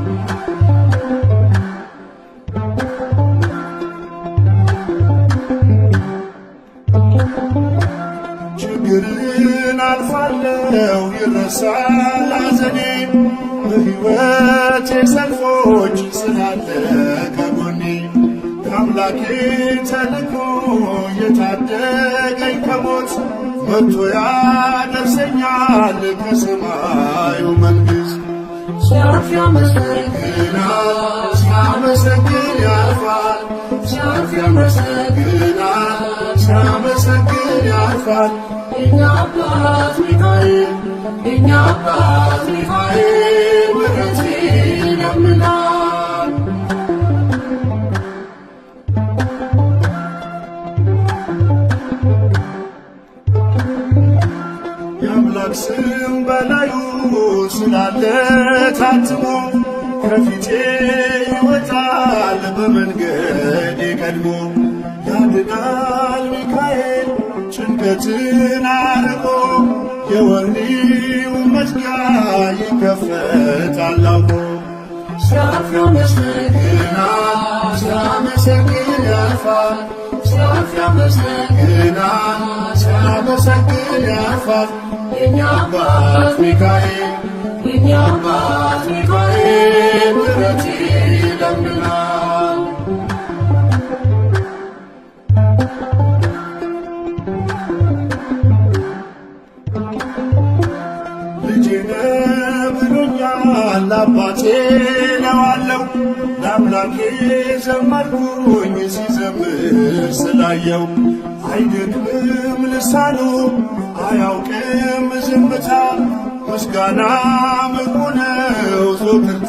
ችግርን አልፋለሁ ይረሳል ሐዘኔ። በሕይወቴ ሰልፎች ስላለ ከጎኔ ከአምላኬ ተልኮ የታደገኝ ከሞት መጥቶ ያደርሰኛል ከሰማዩ መንግሥት። ሲያርፍ ያመሰግናል። ሲያመሰግን ያልፋል። ሲያርፍ ያመሰግናል። ሲያመሰግን ያልፋል። የእኛ አባት ሚካኤል የእኛ አባት ሚካኤል ምሕረት ይለምናል። የአምላክ ስም በላዩ ስላለ ታትሞ ከፊቴ ይወጣል በመንገዴ ቀድሞ። ያድናል ሚካኤል ጭንቀትን አርቆ የወህኒውን መዝጊያ ይከፈታል አውቆ። ሲያርፍ ያመሰግናል። ሲያመሰግን ያልፋል። ሲያርፍ ያመሰግናል። ሲያመሰግን ያልፋል። የእኛ አባት ሚካኤል የእኛ አባት ሚካኤል ምሕረት ይለምናል። ልጄ ነህ ብሎኛል አባቴ ነዋለው። ለአምላኬ ዘመርኩኝ ሲዘምር ስላየው። አይደክምም ልሳኑ አያውቅም ዝምታ። ምስጋና ምግቡ ነው ዘወትር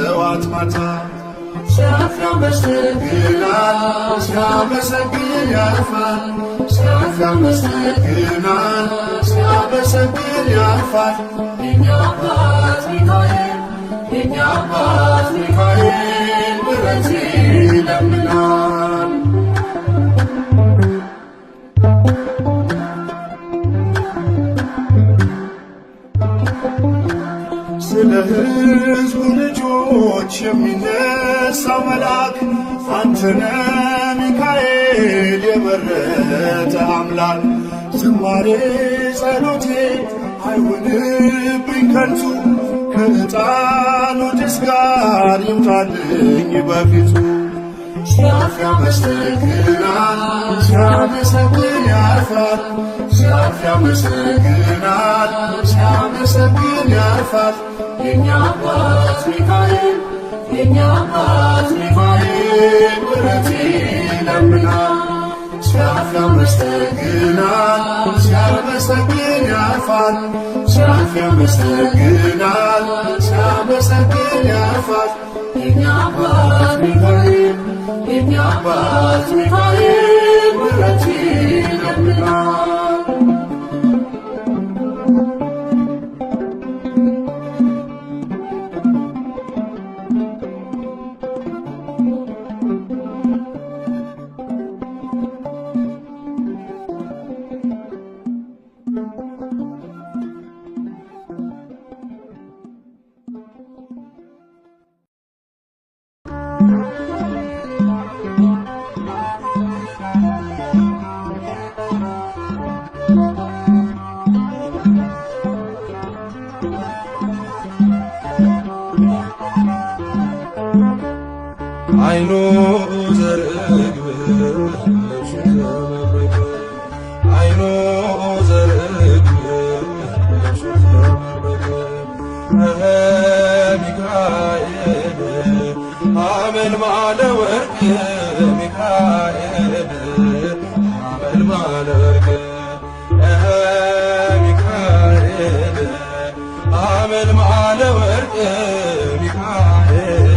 ጠዋት ማታ። ሲያመሰግናል ሲያመሰግን ያልፋል ሲያመሰግናል ሲያመሰግን ያልፋል የኛ አባት ሚካኤል የኛ አባት ሚካኤል ምሕረት ይለምናል። ስለ ሕዝቡ ልጆች የሚነሳው መልአክ አንተነ ሚካኤል የመረጠ አምላክ ዝማሬ ጸሎቴ አይሁንብኝ ከንቱ ከዕጣኑ ጭስ ጋር ይምጣልኝ በፊቱ ሲያመሰግናል ሲያመሰግን ያልፋል ሲያመሰግናል ሲያመሰግን ያልፋል የኛ አባት ሚካኤል የኛ አባት ሚካኤል ምሕረት ይለምናል። ሲያመሰግናል ሲያመሰግን ያልፋል ሲያመሰግናል ሲያመሰግን ያልፋል የኛ አባት ሚካኤል የኛ አባት ሚካኤል ምሕረት ይለምናል። አይኖ ዘርግብ አይኖ ዘርግብ ሚካኤል አመልማለ ወርቅ ሚካኤል አመልማለ ወርቅ ሚካኤል አመልማለ ወርቅ ሚካኤል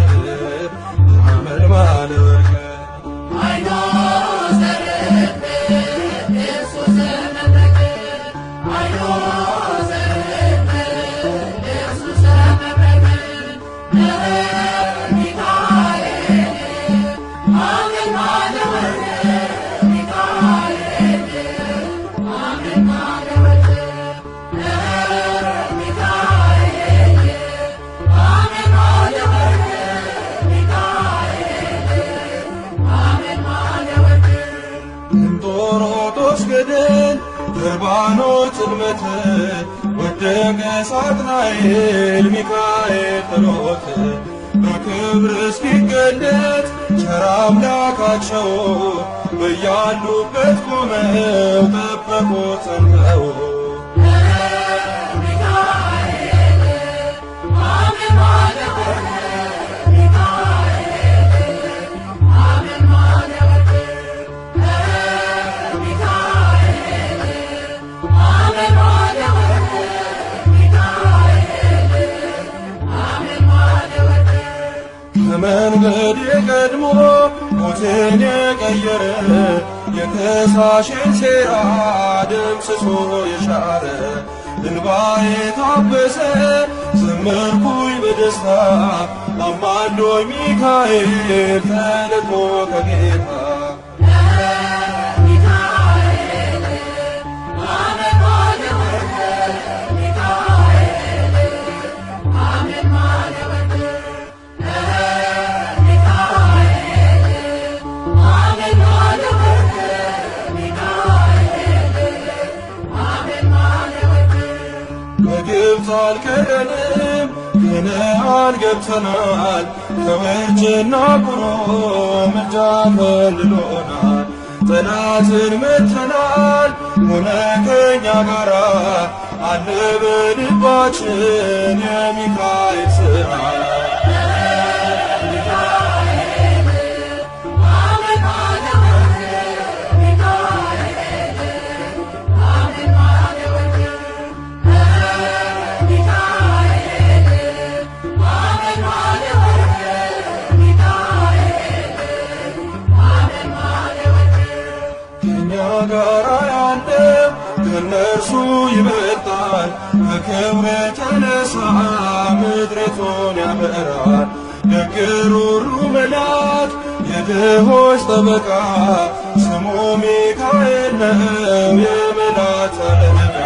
በርባኖስ ጽልመት ወደቀ ሳጥናኤል ሚካኤል ጥሎት በክብር እስኪገለጥ ቸር አምላካቸው በያሉበት ቆመው ጠበቁት ጸንተው መንገድ የቀድሞ ሞትን የቀየረ የከሳሽን ሴራ ደምስሶ የሻረ እንባዬ ታበሰ ዘመርኩኝ በደስታ አማልዶኝ ሚካኤል ተልኮ ከጌታ ግብፅ አልከደንም ከነዓን ገብተናል ከወርጭና ቁሮ ምልጃ ከልሎናል ጠላትን መትተናል ሆነ ከኛ ጋራ አለ በልባችን የሚካኤል ሥራ ጋራ ያለው ከእነርሱ ይበልጣል። በክብር የተነሳ ምድሪቱን ያበራል። ደግ ሩሩ መልአክ የድሆች ጠበቃ ስሙ ሚካኤል ነው የመላእክት አለቃ።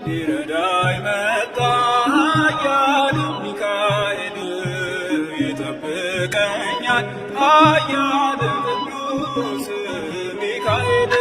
ሊረዳኝ መጣ ኃያሉ ሚካኤል ይጠብቀኛል ኃያል ቅዱስ ሚካኤል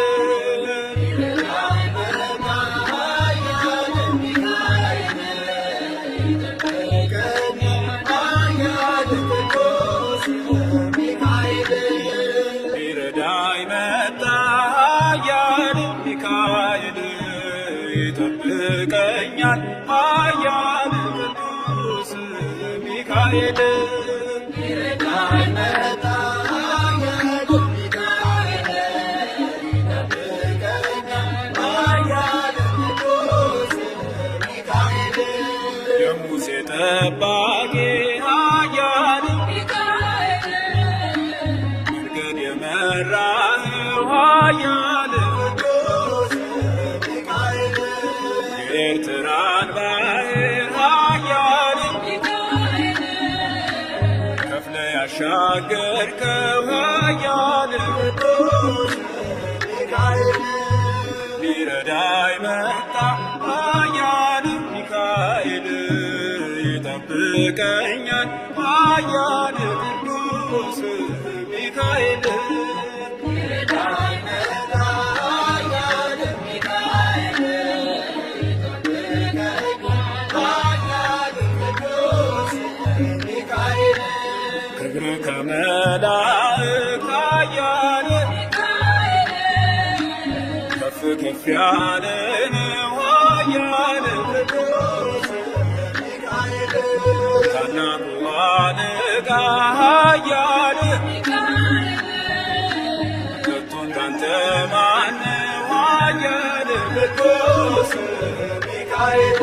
ይጠብቀኛል ኃያል ቅዱስ ሚካኤል ሊረዳኝ መጣ ኃያል ሚካኤል ይጠብቀኛል ኃያል ቅዱስ ሚካኤል የሙሴ ጠባቂ ኃያል ሚካኤል መንገድ የመራኸው ኃያል ኤርትራን ባህር ኃያል ሚካኤል ከፍለ ያሻገርከው ኃያል ቅዱስ ሚካኤል ሊረዳኝ መጣ ኃያል ሚካኤል ይጠብቀኛል ኃያል ቅዱስ ሚካኤል ሊረዳኝ መጣ ከፍ ያለ ነው ኃያል ቅዱስ ሚካኤል ታላቁ አለቃ ኃያል ከቶ እንዳንተ ማነው ኃያል ቅዱስ ሚካኤል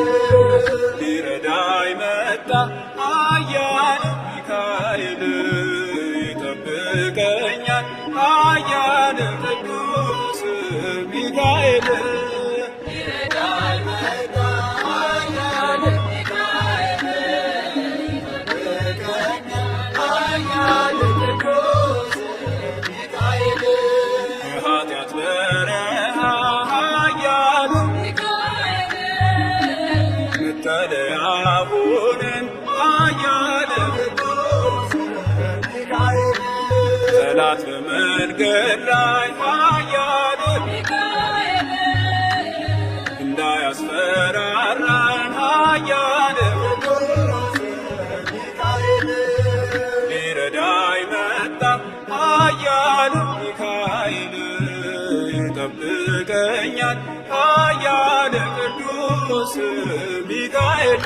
ሊረዳኝ መጣ ኃያል ሚካኤል ይጠብቀኛል ኃያል ቅዱስ ሚካኤል ሊረዳኝ መጣ ኃያል ሚካኤል ይጠብቀኛል ኃያል ቅዱስ ሚካኤል የኃጢአት በረሃ ኃያል ሚካኤል መጠለያ ሁነን ኃያል ቅዱስ ሚካኤል ጠላት በመንገድ ላይ ኃያል ሚካኤል እንዳያስፈራራን ኃያል ቅዱስ ሚካኤል ሊረዳኝ መጣ ኃያል ሚካኤል ይጠብቀኛል ኃያል ቅዱስ ሚካኤል